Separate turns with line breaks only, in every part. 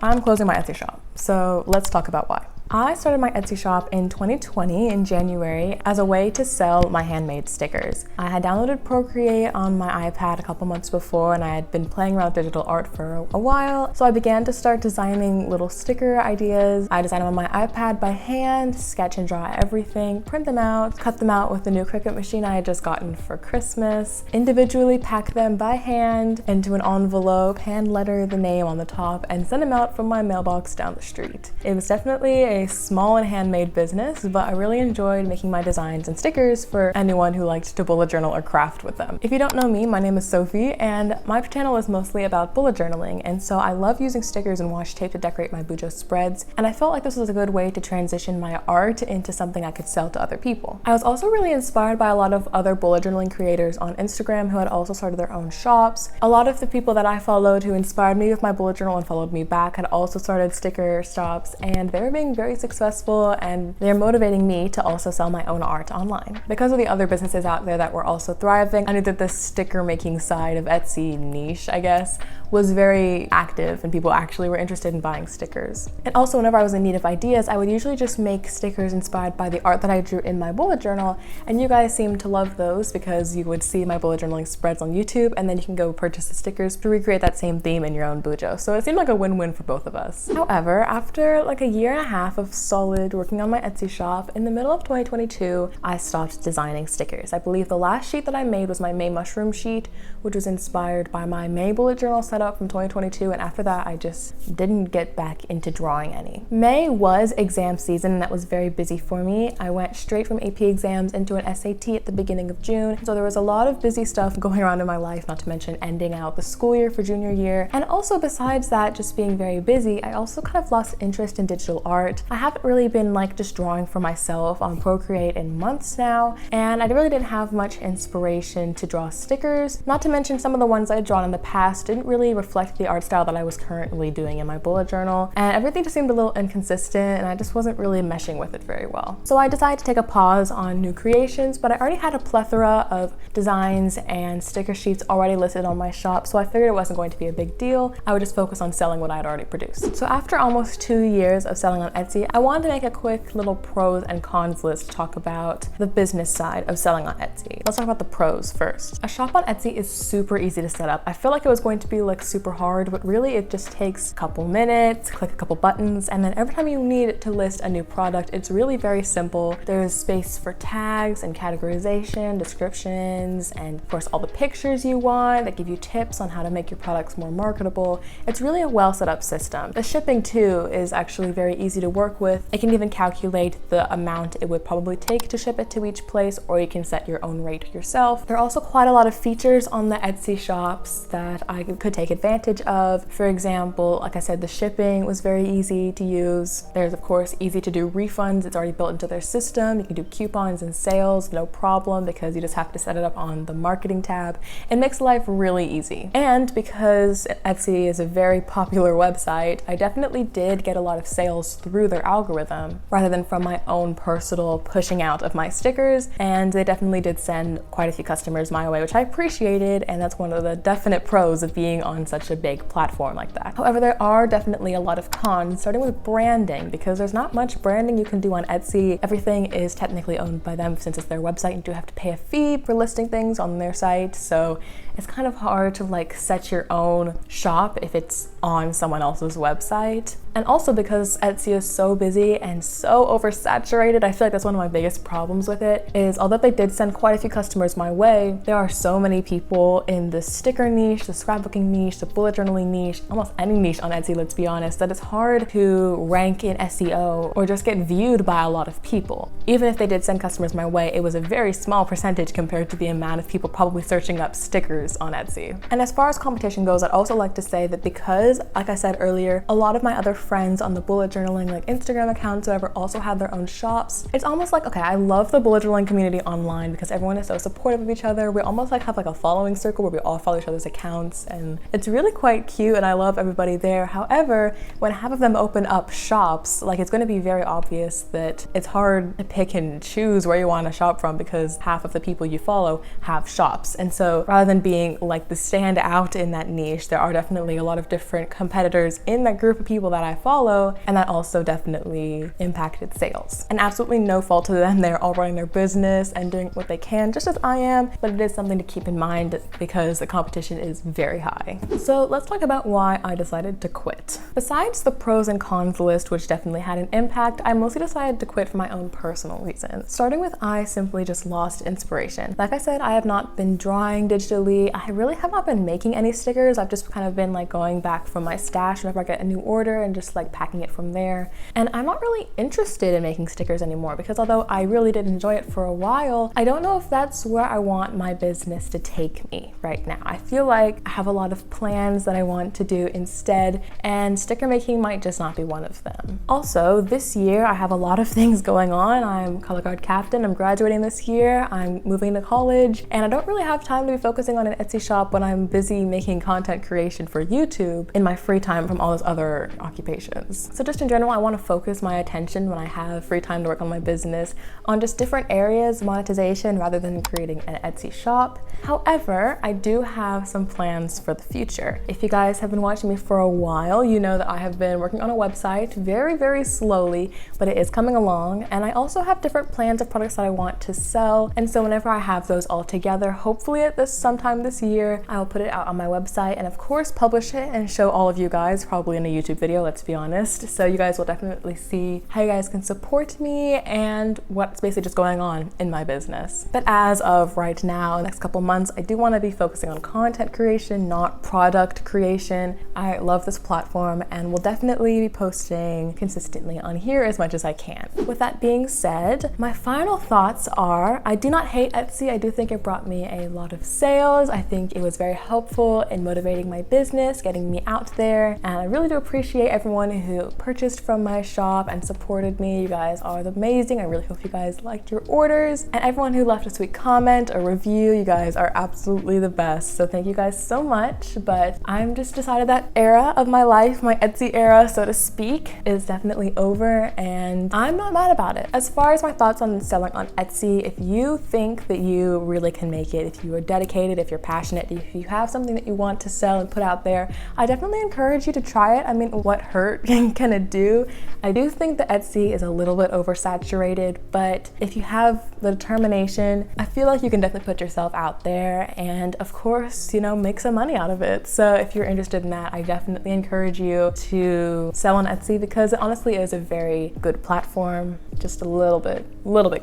I'm closing my Etsy shop, so let's talk about why. I started my Etsy shop in 2020 in January as a way to sell my handmade stickers. I had downloaded Procreate on my iPad a couple months before, and I had been playing around with digital art for a while, so I began to start designing little sticker ideas. I designed them on my iPad by hand, sketch and draw everything, print them out, cut them out with the new Cricut machine I had just gotten for Christmas, individually pack them by hand into an envelope, hand letter the name on the top, and send them out from my mailbox down the street. It was definitely a small and handmade business, but I really enjoyed making my designs and stickers for anyone who liked to bullet journal or craft with them. If you don't know me, my name is Sophie, and my channel is mostly about bullet journaling, and so I love using stickers and washi tape to decorate my bujo spreads, and I felt like this was a good way to transition my art into something I could sell to other people. I was also really inspired by a lot of other bullet journaling creators on Instagram who had also started their own shops. A lot of the people that I followed who inspired me with my bullet journal and followed me back had also started sticker shops, and they were being very successful, and they're motivating me to also sell my own art online. Because of the other businesses out there that were also thriving, I knew that the sticker making side of Etsy niche, I guess, was very active and people actually were interested in buying stickers. And also whenever I was in need of ideas, I would usually just make stickers inspired by the art that I drew in my bullet journal, and you guys seem to love those because you would see my bullet journaling spreads on YouTube, and then you can go purchase the stickers to recreate that same theme in your own bujo. So it seemed like a win-win for both of us. However, after like a year and a half of solid working on my Etsy shop, in the middle of 2022, I stopped designing stickers. I believe the last sheet that I made was my May mushroom sheet, which was inspired by my May bullet journal setup from 2022, and after that I just didn't get back into drawing any. May was exam season, and that was very busy for me. I went straight from AP exams into an SAT at the beginning of June, so there was a lot of busy stuff going around in my life, not to mention ending out the school year for junior year. And also besides that, just being very busy, I also kind of lost interest in digital art. I haven't really been like just drawing for myself on Procreate in months now, and I really didn't have much inspiration to draw stickers. Not to mention some of the ones I had drawn in the past didn't really reflect the art style that I was currently doing in my bullet journal, and everything just seemed a little inconsistent, and I just wasn't really meshing with it very well. So I decided to take a pause on new creations, but I already had a plethora of designs and sticker sheets already listed on my shop, so I figured it wasn't going to be a big deal. I would just focus on selling what I had already produced. So after almost 2 years of selling on Etsy, I wanted to make a quick little pros and cons list to talk about the business side of selling on Etsy. Let's talk about the pros first. A shop on Etsy is super easy to set up. I feel like it was going to be like super hard, but really it just takes a couple minutes, click a couple buttons, and then every time you need to list a new product, it's really very simple. There's space for tags and categorization, descriptions, and of course all the pictures you want that give you tips on how to make your products more marketable. It's really a well set up system. The shipping too is actually very easy to work with. It can even calculate the amount it would probably take to ship it to each place, or you can set your own rate yourself. There are also quite a lot of features on the Etsy shops that I could take advantage of. For example, like I said, the shipping was very easy to use. There's of course easy to do refunds. It's already built into their system. You can do coupons and sales, no problem, because you just have to set it up on the marketing tab. It makes life really easy. And because Etsy is a very popular website, I definitely did get a lot of sales through their algorithm rather than from my own personal pushing out of my stickers, and they definitely did send quite a few customers my way, which I appreciated, and that's one of the definite pros of being on such a big platform like that. However, there are definitely a lot of cons, starting with branding, because there's not much branding you can do on Etsy. Everything is technically owned by them since it's their website. You do have to pay a fee for listing things on their site, so it's kind of hard to like set your own shop if it's on someone else's website. And also because Etsy is so busy and so oversaturated, I feel like that's one of my biggest problems with it, is although they did send quite a few customers my way, there are so many people in the sticker niche, the scrapbooking niche, the bullet journaling niche, almost any niche on Etsy, let's be honest, that it's hard to rank in SEO or just get viewed by a lot of people. Even if they did send customers my way, it was a very small percentage compared to the amount of people probably searching up stickers on Etsy. And as far as competition goes, I'd also like to say that because, like I said earlier, a lot of my other friends on the bullet journaling like Instagram accounts, whatever, also have their own shops. It's almost like, okay, I love the bullet journaling community online because everyone is so supportive of each other. We almost like have like a following circle where we all follow each other's accounts, and It's really quite cute and I love everybody there. However, when half of them open up shops, like it's going to be very obvious that it's hard to pick and choose where you want to shop from because half of the people you follow have shops. And so rather than being like the standout in that niche, there are definitely a lot of different competitors in that group of people that I follow, and that also definitely impacted sales. And absolutely no fault to them. They're all running their business and doing what they can, just as I am, but it is something to keep in mind because the competition is very high. So let's talk about why I decided to quit. Besides the pros and cons list, which definitely had an impact, I mostly decided to quit for my own personal reasons. Starting with, I simply just lost inspiration. Like I said, I have not been drawing digitally. I really have not been making any stickers. I've just kind of been like going back from my stash whenever I get a new order and just like packing it from there. And I'm not really interested in making stickers anymore because although I really did enjoy it for a while, I don't know if that's where I want my business to take me right now. I feel like I have a lot of plans that I want to do instead, and sticker making might just not be one of them. Also, this year I have a lot of things going on. I'm color guard captain, I'm graduating this year, I'm moving to college, and I don't really have time to be focusing on an Etsy shop when I'm busy making content creation for YouTube in my free time from all those other occupations. So just in general, I want to focus my attention when I have free time to work on my business on just different areas, monetization, rather than creating an Etsy shop. However, I do have some plans for the future. If you guys have been watching me for a while, you know that I have been working on a website very slowly, but it is coming along. And I also have different plans of products that I want to sell. And so whenever I have those all together, hopefully at this sometime this year, I will put it out on my website and of course publish it and show all of you guys, probably in a YouTube video, let's be honest. So you guys will definitely see how you guys can support me and what's basically just going on in my business. But as of right now, the next couple months, I do want to be focusing on content creation, not product creation. I love this platform and will definitely be posting consistently on here as much as I can. With that being said, my final thoughts are, I do not hate Etsy. I do think it brought me a lot of sales. I think it was very helpful in motivating my business, getting me out there. And I really do appreciate everyone who purchased from my shop and supported me. You guys are amazing. I really hope you guys liked your orders. And everyone who left a sweet comment or review, you guys are absolutely the best. So thank you guys so much. But I'm just decided that era of my life, my Etsy era, so to speak, is definitely over and I'm not mad about it. As far as my thoughts on selling on Etsy, if you think that you really can make it, if you are dedicated, if you're passionate, if you have something that you want to sell and put out there, I definitely encourage you to try it. I mean, what hurt can it do? I do think that Etsy is a little bit oversaturated, but if you have the determination, I feel like you can definitely put yourself out there and of course, you know, make some money out of it. So if you're interested in that, I definitely encourage you to sell on Etsy because it honestly is a very good platform, just a little bit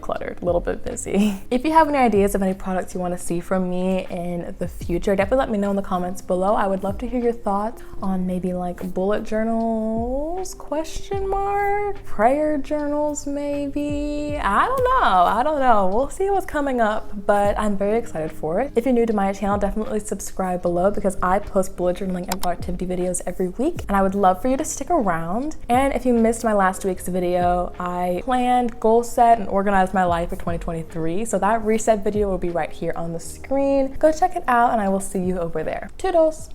cluttered, a little bit busy. If you have any ideas of any products you want to see from me in the future, definitely let me know in the comments below. I would love to hear your thoughts on maybe like bullet journals, question mark, prayer journals maybe. I don't know. We'll see what's coming up, but I'm very excited for it. If you're new to my channel, definitely subscribe below because I post bullet journaling and productivity videos every week and I would love for you to stick around. And if you missed my last week's video, I planned, goal set, and organized my life for 2023. So that reset video will be right here on the screen. Go check it out and I will see you over there. Toodles!